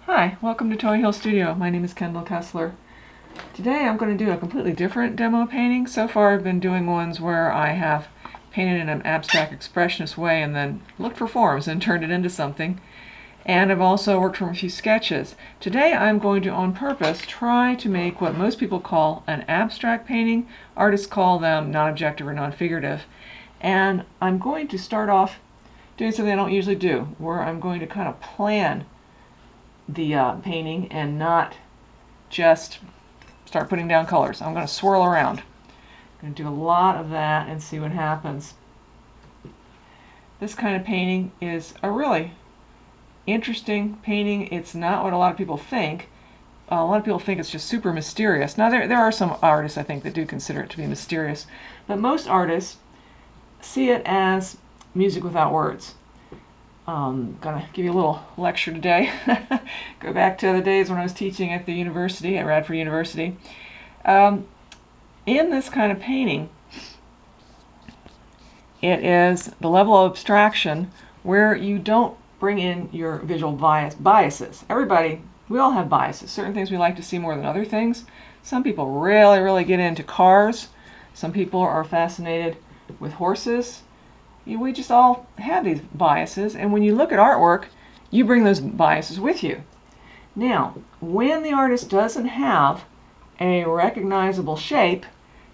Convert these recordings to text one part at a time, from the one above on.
Hi, welcome to Toy Hill Studio. My name is Kendall Kessler. Today I'm going to do a completely different demo painting. So far I've been doing ones where I have painted in an abstract expressionist way and then looked for forms and turned it into something. And I've also worked from a few sketches. Today I'm going to, on purpose, try to make what most people call an abstract painting. Artists call them non-objective or non-figurative. And I'm going to start off doing something I don't usually do, where I'm going to kind of plan the painting and not just start putting down colors. I'm going to swirl around. I'm going to do a lot of that and see what happens. This kind of painting is a really interesting painting. It's not what a lot of people think. A lot of people think it's just super mysterious. Now there are some artists I think that do consider it to be mysterious, but most artists see it as music without words. Gonna give you a little lecture today. Go back to the days when I was teaching at the university, at Radford University. In this kind of painting, it is the level of abstraction where you don't bring in your visual biases. We all have biases. Certain things we like to see more than other things. Some people really get into cars. Some people are fascinated with horses. We just all have these biases, and when you look at artwork, you bring those biases with you. Now, when the artist doesn't have a recognizable shape,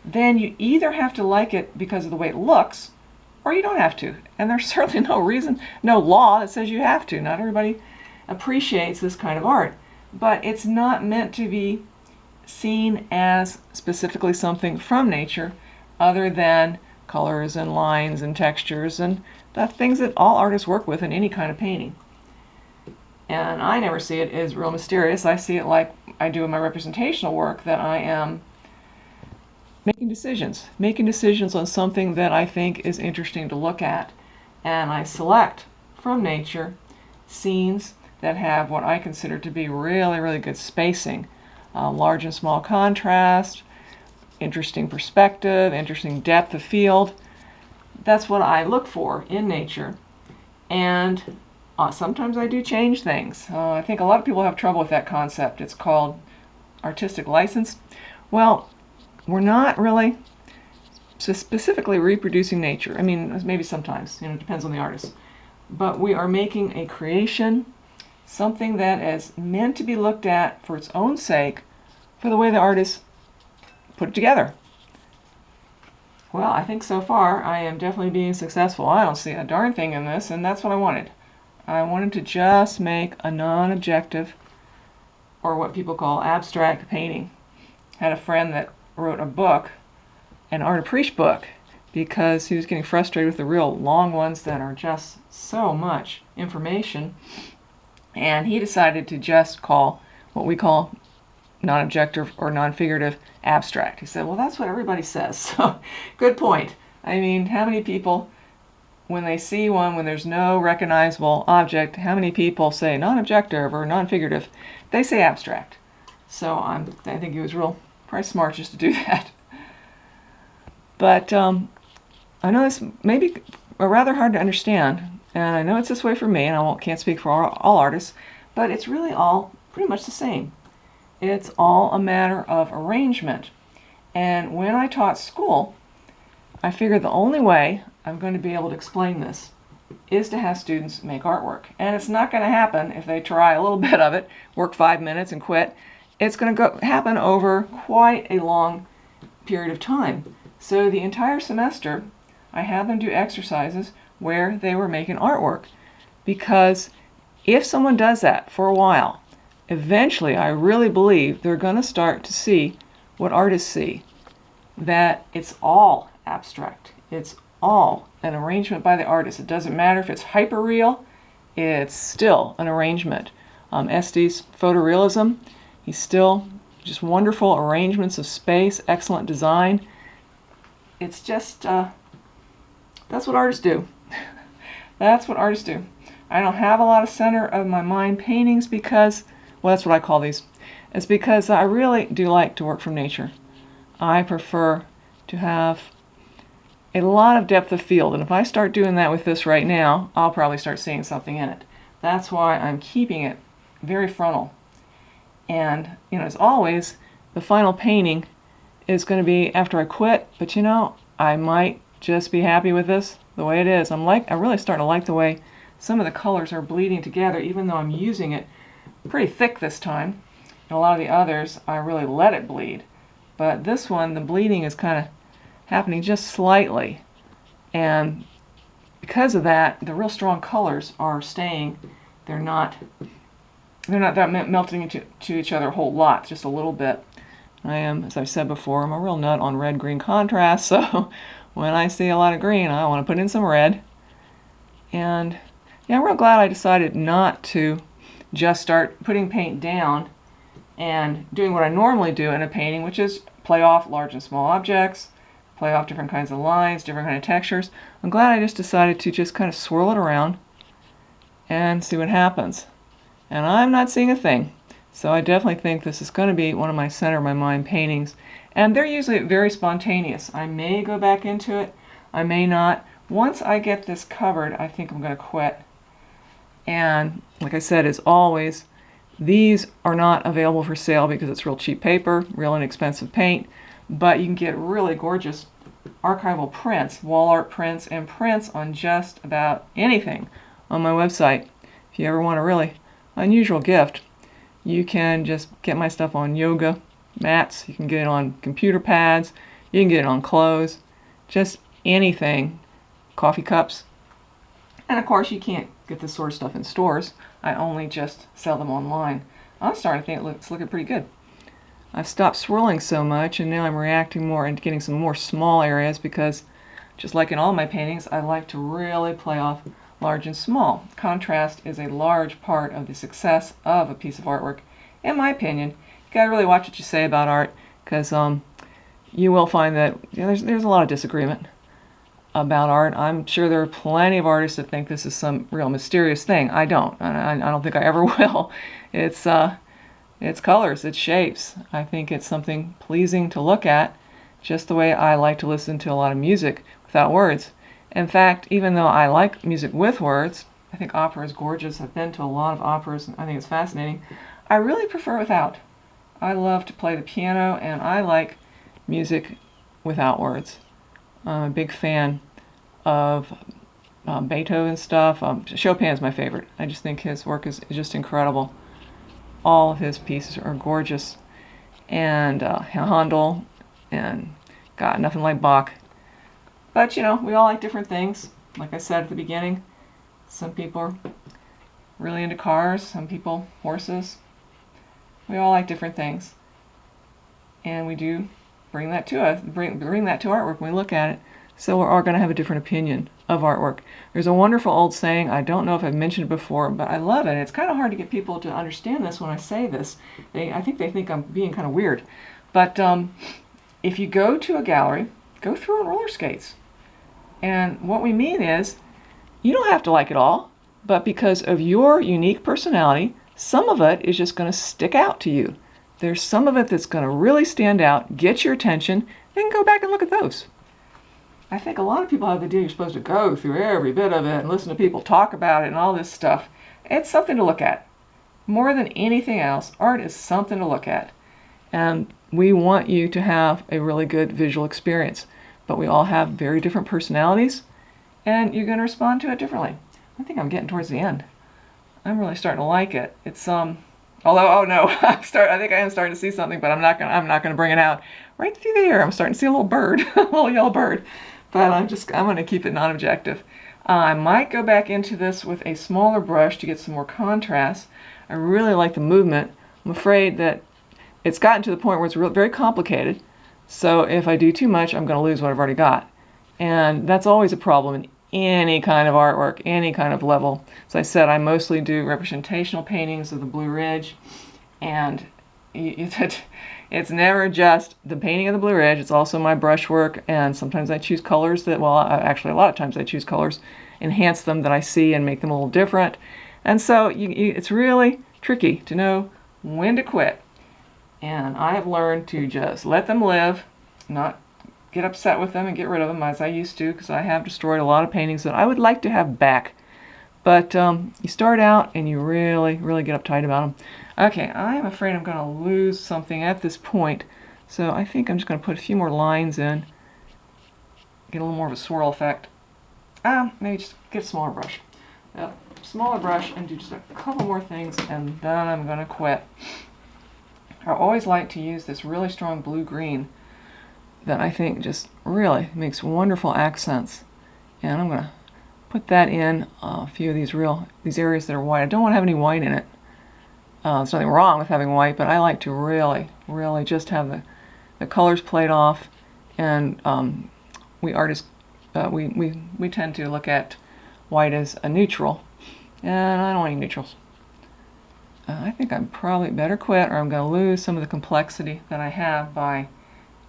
then you either have to like it because of the way it looks, or you don't have to. And there's certainly no reason, no law that says you have to. Not everybody appreciates this kind of art, but it's not meant to be seen as specifically something from nature other than colors and lines and textures and the things that all artists work with in any kind of painting. And I never see it as real mysterious. I see it like I do in my representational work, that I am making decisions on something that I think is interesting to look at. And I select from nature scenes that have what I consider to be really good spacing, large and small contrast, interesting perspective, interesting depth of field. That's what I look for in nature. And sometimes I do change things. I think a lot of people have trouble with that concept. It's called artistic license. Well, we're not really specifically reproducing nature. I mean, maybe sometimes, it depends on the artist. But we are making a creation, something that is meant to be looked at for its own sake, for the way the artist put it together. Well, I think so far I am definitely being successful. I don't see a darn thing in this, and that's what I wanted. I wanted to just make a non-objective, or what people call abstract painting. I had a friend that wrote a book, an art appreciation book, because he was getting frustrated with the real long ones that are just so much information, and he decided to just call what we call non-objective or non-figurative abstract. He said, well, that's what everybody says. So, good point. I mean, how many people, when they see one, when there's no recognizable object, how many people say non-objective or non-figurative? They say abstract. So I think he was probably smart just to do that. But I know this may be rather hard to understand, and I know it's this way for me, and can't speak for all artists, but it's really all pretty much the same. It's all a matter of arrangement. And when I taught school, I figured the only way I'm going to be able to explain this is to have students make artwork. And it's not going to happen if they try a little bit of it, work 5 minutes and quit. It's going to happen over quite a long period of time. So the entire semester, I had them do exercises where they were making artwork. Because if someone does that for a while, eventually, I really believe they're going to start to see what artists see, that it's all abstract. It's all an arrangement by the artist. It doesn't matter if it's hyperreal, it's still an arrangement. Estes photorealism, he's still just wonderful arrangements of space, excellent design. It's just, that's what artists do. That's what artists do. I don't have a lot of center of my mind paintings because, well, that's what I call these. It's because I really do like to work from nature. I prefer to have a lot of depth of field, and if I start doing that with this right now, I'll probably start seeing something in it. That's why I'm keeping it very frontal. And, as always, the final painting is going to be after I quit, but I might just be happy with this the way it is. I'm really starting to like the way some of the colors are bleeding together, even though I'm using it pretty thick this time. And a lot of the others, I really let it bleed. But this one, the bleeding is kind of happening just slightly. And because of that, the real strong colors are staying. They're not that melting into each other a whole lot, just a little bit. I am, as I've said before, I'm a real nut on red-green contrast, so when I see a lot of green, I want to put in some red. And yeah, I'm real glad I decided not to just start putting paint down and doing what I normally do in a painting, which is play off large and small objects, play off different kinds of lines, different kind of textures. I'm glad I just decided to just kind of swirl it around and see what happens. And I'm not seeing a thing. So I definitely think this is going to be one of my center of my mind paintings. And they're usually very spontaneous. I may go back into it. I may not. Once I get this covered, I think I'm going to quit. And like I said, as always, these are not available for sale because it's real cheap paper, real inexpensive paint. But you can get really gorgeous archival prints, wall art prints, and prints on just about anything on my website. If you ever want a really unusual gift, you can just get my stuff on yoga mats, you can get it on computer pads, you can get it on clothes, just anything, coffee cups. And of course you can't get this sort of stuff in stores. I only just sell them online. I'm starting to think it's looking pretty good. I've stopped swirling so much and now I'm reacting more and getting some more small areas because just like in all my paintings, I like to really play off large and small. Contrast is a large part of the success of a piece of artwork. In my opinion, you gotta really watch what you say about art because you will find that there's a lot of disagreement about art. I'm sure there are plenty of artists that think this is some real mysterious thing. I don't. I don't think I ever will. It's colors, it's shapes. I think it's something pleasing to look at, just the way I like to listen to a lot of music without words. In fact, even though I like music with words, I think opera is gorgeous. I've been to a lot of operas and I think it's fascinating. I really prefer without. I love to play the piano and I like music without words. I'm a big fan of Beethoven stuff. Chopin's my favorite. I just think his work is just incredible. All of his pieces are gorgeous. And Handel, and God, nothing like Bach. But we all like different things. Like I said at the beginning, some people are really into cars, some people horses. We all like different things. And we do bring that to us, bring that to artwork when we look at it. So we're all going to have a different opinion of artwork. There's a wonderful old saying, I don't know if I've mentioned it before, but I love it. It's kind of hard to get people to understand this when I say this. I think they think I'm being kind of weird. But if you go to a gallery, go through on roller skates. And what we mean is, you don't have to like it all, but because of your unique personality, some of it is just going to stick out to you. There's some of it that's going to really stand out, get your attention, then go back and look at those. I think a lot of people have the idea you're supposed to go through every bit of it and listen to people talk about it and all this stuff. It's something to look at. More than anything else, art is something to look at. And we want you to have a really good visual experience. But we all have very different personalities, and you're going to respond to it differently. I think I'm getting towards the end. I'm really starting to like it. It's although oh no, I think I am starting to see something, but I'm not going to bring it out. Right through the air, I'm starting to see a little bird, a little yellow bird. But I'm going to keep it non-objective. I might go back into this with a smaller brush to get some more contrast. I really like the movement. I'm afraid that it's gotten to the point where it's very complicated. So if I do too much, I'm going to lose what I've already got. And that's always a problem in any kind of artwork, any kind of level. As I said, I mostly do representational paintings of the Blue Ridge. And it's never just the painting of the Blue Ridge. It's also my brushwork. And sometimes I choose colors that, actually a lot of times I choose colors, enhance them that I see and make them a little different. And so it's really tricky to know when to quit. And I have learned to just let them live, not get upset with them and get rid of them as I used to, because I have destroyed a lot of paintings that I would like to have back. But you start out and you really, really get uptight about them. Okay, I'm afraid I'm going to lose something at this point, so I think I'm just going to put a few more lines in, get a little more of a swirl effect. Maybe just get a smaller brush. Yep, smaller brush and do just a couple more things, and then I'm going to quit. I always like to use this really strong blue-green that I think just really makes wonderful accents. And I'm going to put that in a few of these areas that are white. I don't want to have any white in it. There's nothing wrong with having white, but I like to really, really just have the colors played off. And we artists, we tend to look at white as a neutral, and I don't want any neutrals. I think I'm probably better quit, or I'm going to lose some of the complexity that I have by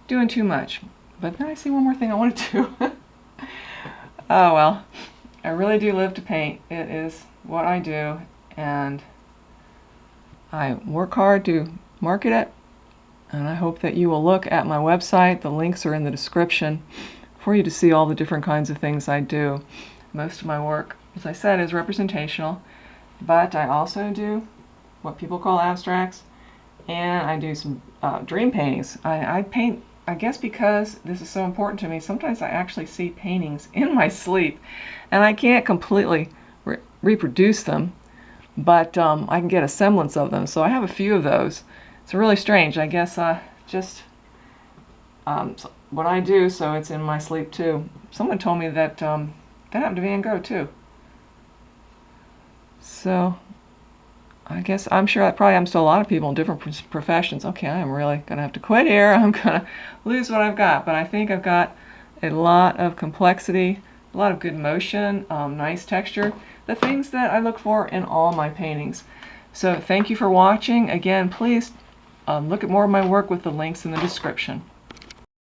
doing too much. But then I see one more thing I want to do. Oh well, I really do live to paint. It is what I do, and I work hard to market it, and I hope that you will look at my website. The links are in the description for you to see all the different kinds of things I do. Most of my work, as I said, is representational, but I also do what people call abstracts, and I do some dream paintings. I paint, I guess because this is so important to me, sometimes I actually see paintings in my sleep, and I can't completely reproduce them, but I can get a semblance of them, so I have a few of those. It's really strange. I guess just what I do, so it's in my sleep too. Someone told me that that happened to Van Gogh too. So I guess I'm sure that probably happens to a lot of people in different professions. Okay, I'm really going to have to quit here. I'm going to lose what I've got. But I think I've got a lot of complexity, a lot of good motion, nice texture, the things that I look for in all my paintings. So thank you for watching. Again, please look at more of my work with the links in the description.